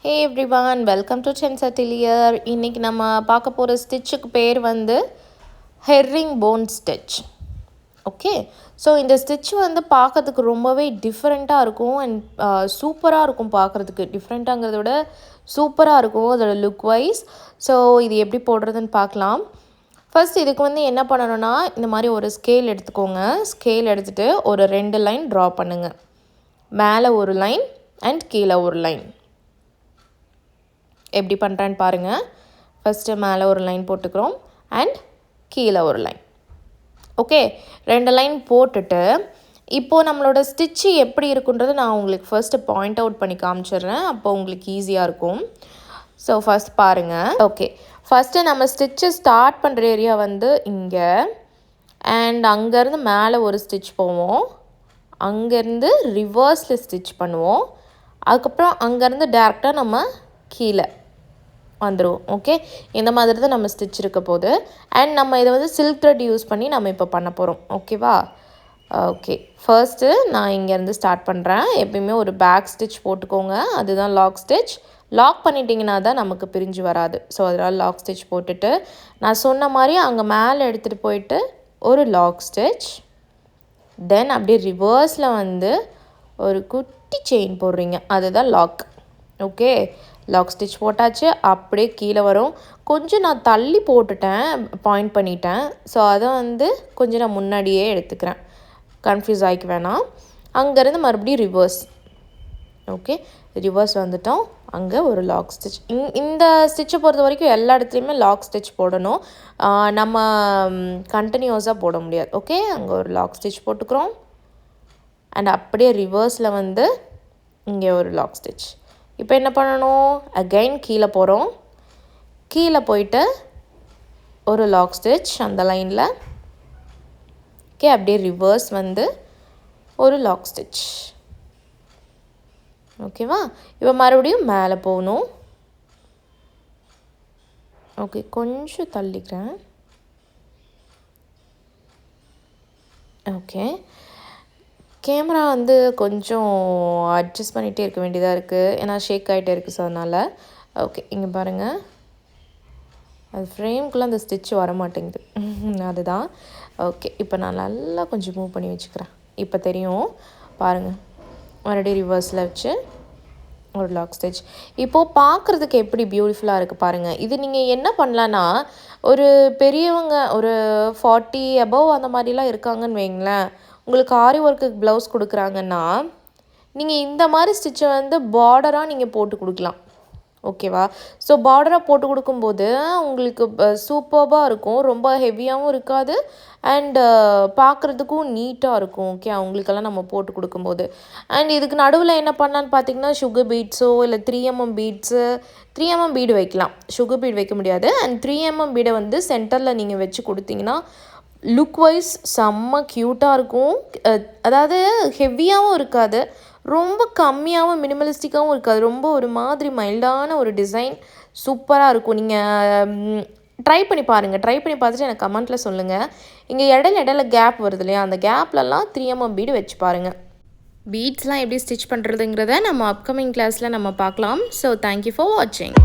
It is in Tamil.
Hey everyone, welcome to Sen's atelier. இன்றைக்கி நம்ம பார்க்க போகிற ஸ்டிச்சுக்கு பேர் வந்து herringbone stitch. Okay, so இந்த ஸ்டிச் வந்து பார்க்கறதுக்கு ரொம்பவே டிஃப்ரெண்ட்டாக இருக்கும் அண்ட் சூப்பராக இருக்கும். பார்க்குறதுக்கு டிஃப்ரெண்ட்டாங்கிறத விட சூப்பராக இருக்கும் அதோட லுக் வைஸ். ஸோ இது எப்படி போடுறதுன்னு பார்க்கலாம். ஃபர்ஸ்ட் இதுக்கு வந்து என்ன பண்ணணும்னா, இந்த மாதிரி ஒரு ஸ்கேல் எடுத்துக்கோங்க. ஸ்கேல் எடுத்துகிட்டு ஒரு 2 லைன் ட்ரா பண்ணுங்கள். மேலே ஒரு லைன் அண்ட் கீழே ஒரு லைன். எப்படி பண்ணுறேன்னு பாருங்கள். ஃபஸ்ட்டு மேலே ஒரு லைன் போட்டுக்கிறோம் அண்ட் கீழே ஒரு லைன். ஓகே, 2 லைன் போட்டுட்டு இப்போது நம்மளோட ஸ்டிச்சு எப்படி இருக்குன்றது நான் உங்களுக்கு ஃபர்ஸ்ட்டு பாயிண்ட் அவுட் பண்ணி காமிச்சிடுறேன். அப்போ உங்களுக்கு ஈஸியாக இருக்கும். ஸோ ஃபஸ்ட் பாருங்கள். ஓகே, ஃபஸ்ட்டு நம்ம ஸ்டிச்சு ஸ்டார்ட் பண்ணுற ஏரியா வந்து இங்கே அண்ட் அங்கேருந்து மேலே ஒரு ஸ்டிச் போவோம். அங்கேருந்து ரிவர்ஸில் ஸ்டிச் பண்ணுவோம். அதுக்கப்புறம் அங்கேருந்து டேரெக்டாக நம்ம கீழே வந்துடுவோம். ஓகே, இந்த மாதிரி தான் நம்ம ஸ்டிச் இருக்க போகுது. அண்ட் நம்ம இதை வந்து சில்க் த்ரெட் யூஸ் பண்ணி நம்ம இப்போ பண்ண போகிறோம். ஓகேவா? ஓகே, ஃபர்ஸ்ட்டு நான் இங்கேருந்து ஸ்டார்ட் பண்ணுறேன். எப்பயுமே ஒரு பேக் ஸ்டிச் போட்டுக்கோங்க. அதுதான் லாக் ஸ்டிச். லாக் பண்ணிட்டீங்கன்னா தான் நமக்கு பிரிஞ்சு வராது. ஸோ அதனால் லாக் ஸ்டிச் போட்டுட்டு நான் சொன்ன மாதிரி அங்கே மேலே எடுத்துகிட்டு போயிட்டு ஒரு லாக் ஸ்டிச். தென் அப்படியே ரிவர்ஸில் வந்து ஒரு குட்டி செயின் போடுறீங்க. அதுதான் லாக். ஓகே, லாக் ஸ்டிச் போட்டாச்சு. அப்படியே கீழே வரும். கொஞ்சம் நான் தள்ளி போட்டுட்டேன், பாயிண்ட் பண்ணிட்டேன். ஸோ அதை வந்து கொஞ்சம் நான் முன்னாடியே எடுத்துக்கிறேன், கன்ஃபியூஸ் ஆகிக்க வேணாம். அங்கேருந்து மறுபடியும் ரிவர்ஸ். ஓகே, ரிவர்ஸ் வந்துட்டோம். அங்கே ஒரு லாக் ஸ்டிச். இந்த ஸ்டிச்சை பொறுத்த வரைக்கும் எல்லா இடத்துலையுமே லாக் ஸ்டிச் போடணும். நம்ம கண்டினியூஸாக போட முடியாது. ஓகே, அங்கே ஒரு லாக் ஸ்டிச் போட்டுக்கிறோம் அண்ட் அப்படியே ரிவர்ஸில் வந்து இங்கே ஒரு லாக் ஸ்டிச். இப்போ என்ன பண்ணணும், அகைன் கீழே போகிறோம். கீழே போயிட்டு ஒரு லாக் ஸ்டிச் அந்த லைனில். ஓகே, அப்படியே ரிவர்ஸ் வந்து ஒரு லாக் ஸ்டிச். ஓகேவா? இப்போ மறுபடியும் மேலே போகணும். ஓகே, கொஞ்சம் தள்ளிக்கிறேன். ஓகே, கேமரா வந்து கொஞ்சம் அட்ஜஸ்ட் பண்ணிகிட்டே இருக்க வேண்டியதாக இருக்குது, ஏன்னா ஷேக் ஆகிட்டே இருக்குது. ஸோ அதனால் ஓகே, இங்கே பாருங்கள், அது ஃப்ரேம்குள்ளே அந்த ஸ்டிச் வர மாட்டேங்குது. அதுதான். ஓகே, இப்போ நான் நல்லா கொஞ்சம் மூவ் பண்ணி வச்சுக்கிறேன். இப்போ தெரியும் பாருங்கள். மறுபடியும் ரிவர்ஸில் வச்சு ஒரு லாக் ஸ்டிச். இப்போது பார்க்குறதுக்கு எப்படி பியூட்டிஃபுல்லாக இருக்குது பாருங்கள். இது நீங்கள் என்ன பண்ணலான்னா, ஒரு பெரியவங்க ஒரு 40 அபவ் அந்த மாதிரிலாம் இருக்காங்கன்னு வைங்களேன், உங்களுக்கு ஆரி ஒர்க்குக்கு ப்ளவுஸ் கொடுக்குறாங்கன்னா நீங்கள் இந்த மாதிரி ஸ்டிச்சை வந்து பார்டராக நீங்கள் போட்டு கொடுக்கலாம். ஓகேவா? ஸோ பார்டராக போட்டு கொடுக்கும்போது உங்களுக்கு சூப்பர்பாக இருக்கும். ரொம்ப ஹெவியாகவும் இருக்காது அண்டு பார்க்குறதுக்கும் நீட்டாக இருக்கும். ஓகே, அவங்களுக்கெல்லாம் நம்ம போட்டு கொடுக்கும்போது. அண்ட் இதுக்கு நடுவில் என்ன பண்ணலான்னு பார்த்தீங்கன்னா, சுகர் பீட்ஸோ இல்லை 3mm பீட்ஸு, 3mm பீடு வைக்கலாம். சுகர் பீடு வைக்க முடியாது. அண்ட் 3mm பீடை வந்து சென்டரில் நீங்கள் வச்சு கொடுத்தீங்கன்னா லுக் வைஸ் செம்ம க்யூட்டாக இருக்கும். அதாவது ஹெவியாகவும் இருக்காது, ரொம்ப கம்மியாகவும் மினிமலிஸ்டிக்காகவும் இருக்காது. ரொம்ப ஒரு மாதிரி மைல்டான ஒரு டிசைன், சூப்பராக இருக்கும். நீங்கள் ட்ரை பண்ணி பாருங்கள். ட்ரை பண்ணி பார்த்துட்டு எனக்கு கமெண்ட்டில் சொல்லுங்கள். இங்கே இடையில கேப் வருது இல்லையா, அந்த கேப்லலாம் 3mm பீடு வச்சு பாருங்கள். பீட்ஸ்லாம் எப்படி ஸ்டிச் பண்ணுறதுங்கிறத நம்ம அப்கமிங் கிளாஸில் நம்ம பார்க்கலாம். ஸோ தேங்க்யூ ஃபார் வாட்சிங்.